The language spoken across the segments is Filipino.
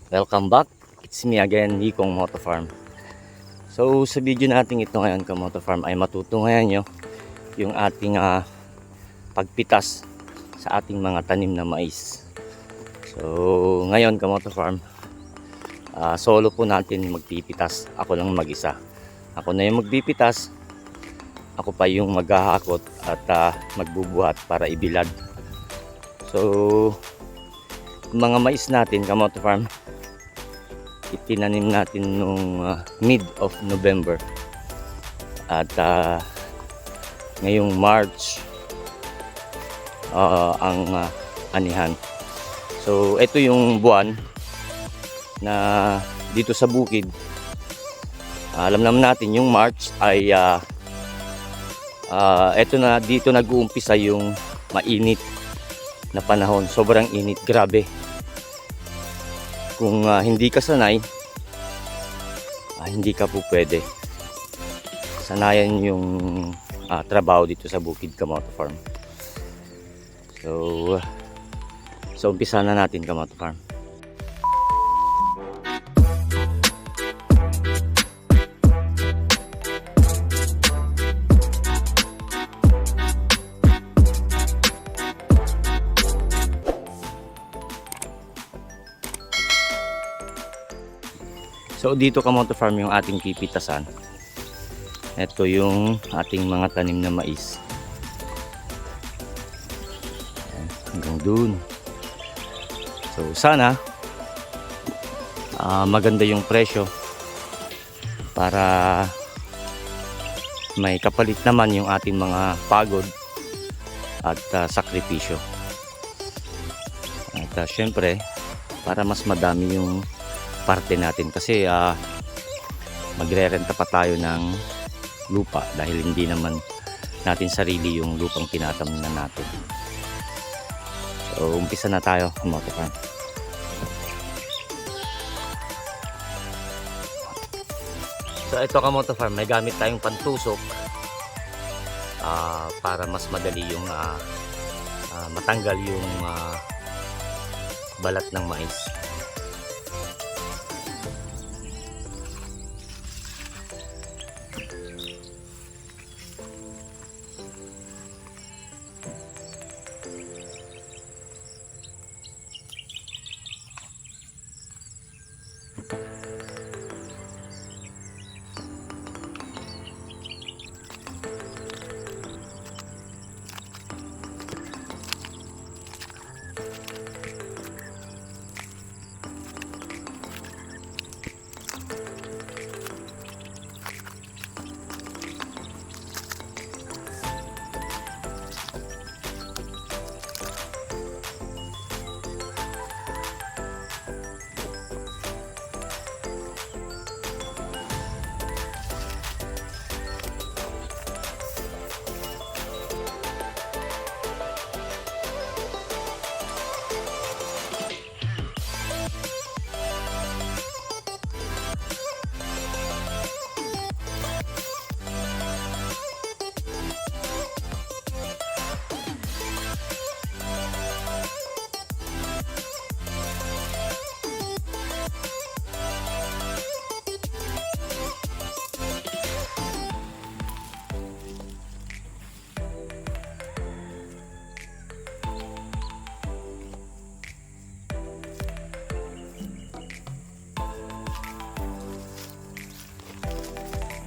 Welcome back. It's me again, Nikong Moto Farm. So sa video natin ito ngayon ka Moto Farm ay matutungayan nyo yung ating pagpitas sa ating mga tanim na mais. So ngayon ka Moto Farm, solo po natin magpipitas. Ako lang mag-isa. Ako na yung magpipitas. Ako pa yung maghahakot at magbubuhat para ibilad. So mga mais natin ka Moto Farm, itinanim natin nung mid of November at ngayong March ang anihan. So ito yung buwan na dito sa bukid, alam naman natin yung March ay ito na, dito nag-uumpisa yung mainit na panahon. Sobrang init, grabe. Kung hindi ka sanay, hindi ka po pwede. Sanayan yung trabaho dito sa bukid ka Moto Farm. So umpisa na natin ka Moto Farm. So dito ka Moto Farm yung ating pipitasan. Ito yung ating mga tanim na mais. Ayan, hanggang dun. So sana maganda yung presyo para may kapalit naman yung ating mga pagod at sakripisyo. At syempre para mas madami yung parte natin kasi magre-renta pa tayo ng lupa dahil hindi naman natin sarili yung lupang tinatamnan natin. So umpisa na tayo Moto Farm. So ito ka Moto Farm, may gamit tayong pantusok para mas madali yung matanggal yung balat ng mais.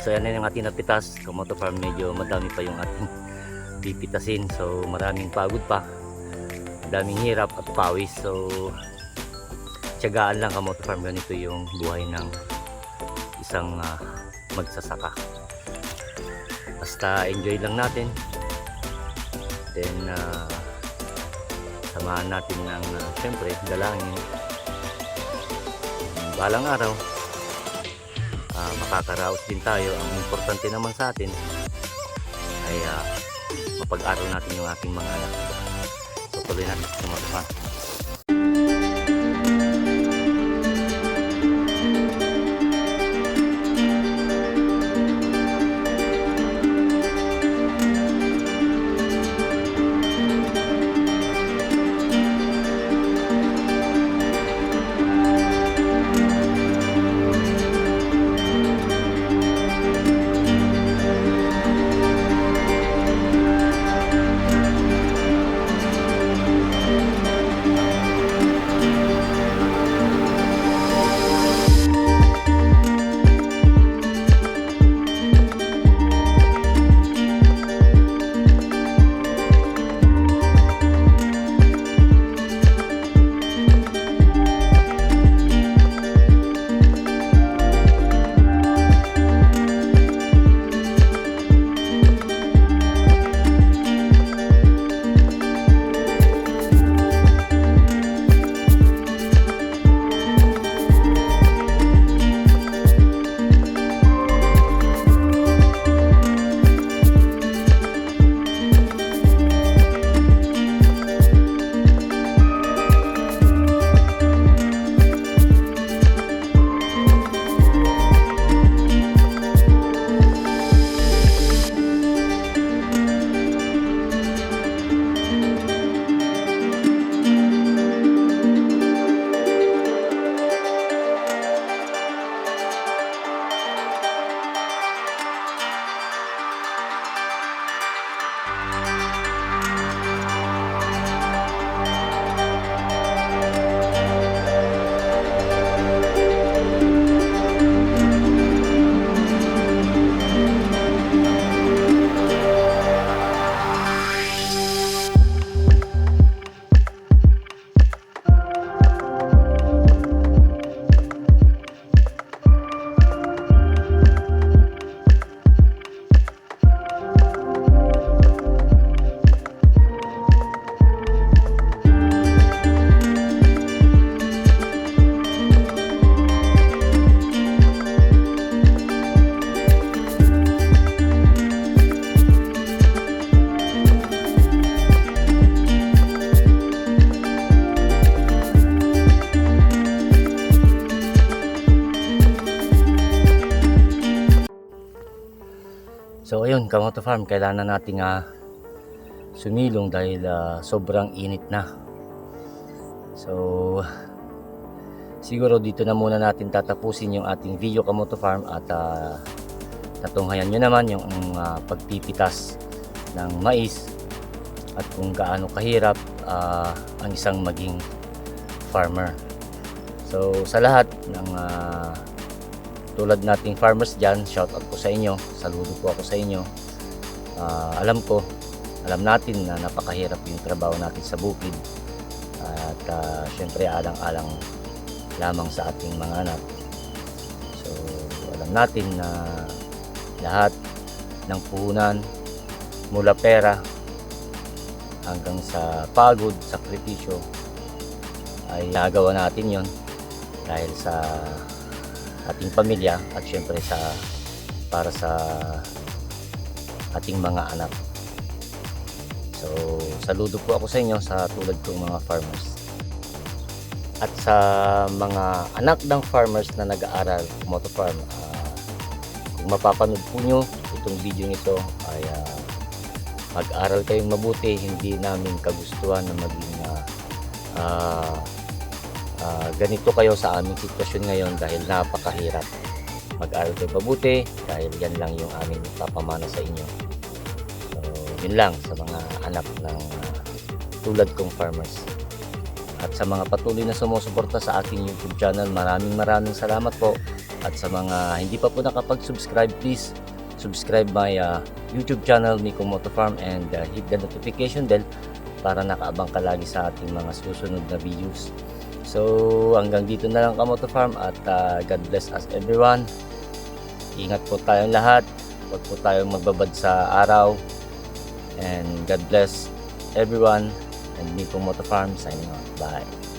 So yan na yung ating napitas ka Moto Farm. Medyo madami pa yung ating pipitasin. So maraming pagod pa, madaming hirap at pawis. So tiyagaan lang ka Moto Farm. Ganito yung buhay ng isang magsasaka. Basta enjoy lang natin. Then samahan natin ng syempre dalangin. Balang araw makakaraos din tayo. Ang importante naman sa atin ay mapag-aral natin yung ating mga anak. So tuloy natin sa Moto Farm. ayun, Kamoto Farm, kailangan nating sumilong dahil sobrang init na. So siguro dito na muna natin tatapusin yung ating video, Kamoto Farm, at natunghayan nyo naman yung pagpipitas ng mais at kung gaano kahirap ang isang maging farmer. So sa lahat ng tulad nating farmers dyan, shout out po sa inyo, saludo po ako sa inyo. Alam natin na napakahirap yung trabaho natin sa bukid, at syempre alang-alang lamang sa ating mga anak. So alam natin na lahat ng puhunan mula pera hanggang sa pagod, sakripisyo ay nagawa natin yon dahil sa ating pamilya at syempre para sa ating mga anak. So saludo po ako sa inyo, sa tulad kong mga farmers at sa mga anak ng farmers na nag-aaral Kamoto Farm. Kung mapapanood po nyo itong video nito ay mag-aral kayong mabuti. Hindi namin kagustuhan na maging ganito kayo sa aming sitwasyon ngayon dahil napakahirap. Mag-aral kayo mabuti dahil yan lang yung aming papamana sa inyo. So yun lang sa mga anak ng tulad kong farmers. At sa mga patuloy na sumusuporta sa aking YouTube channel, maraming salamat po. At sa mga hindi pa po nakapag-subscribe, please subscribe my YouTube channel, Miko Moto Farm, and hit the notification bell para nakaabang ka lagi sa ating mga susunod na videos. So hanggang dito na lang, Kamoto Farm, at God bless us everyone. Ingat po tayong lahat, huwag po tayong magbabad sa araw, and God bless everyone, and Miko Moto Farm signing off. Bye.